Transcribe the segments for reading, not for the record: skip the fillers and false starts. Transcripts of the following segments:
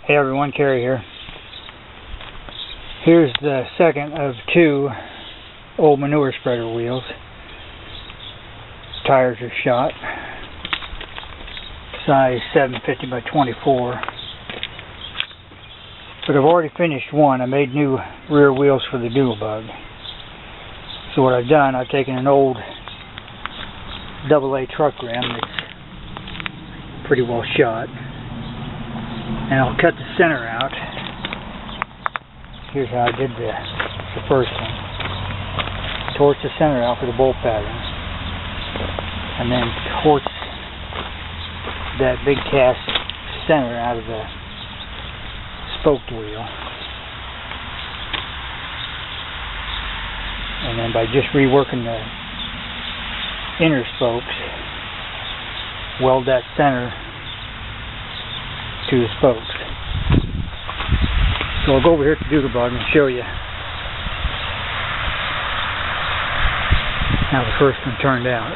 Hey everyone, Kerry here. Here's the second of two old manure spreader wheels. Tires are shot. Size 750 by 24. But I've already finished one. I made new rear wheels for the doodlebug. So what I've done, I've taken an old AA truck rim that's pretty well shot, and I'll cut the center out. Here's how I did the first one. Torch the center out for the bolt pattern, and then torch that big cast center out of the spoked wheel. And then by just reworking the inner spokes, weld that center to the spokes. So I'll go over here to the doodlebug and show you how the first one turned out.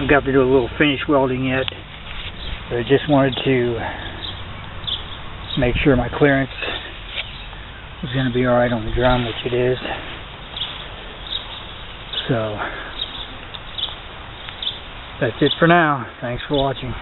I've got to do a little finish welding yet, but I just wanted to make sure my clearance was going to be alright on the drum, which it is. So that's it for now. Thanks for watching.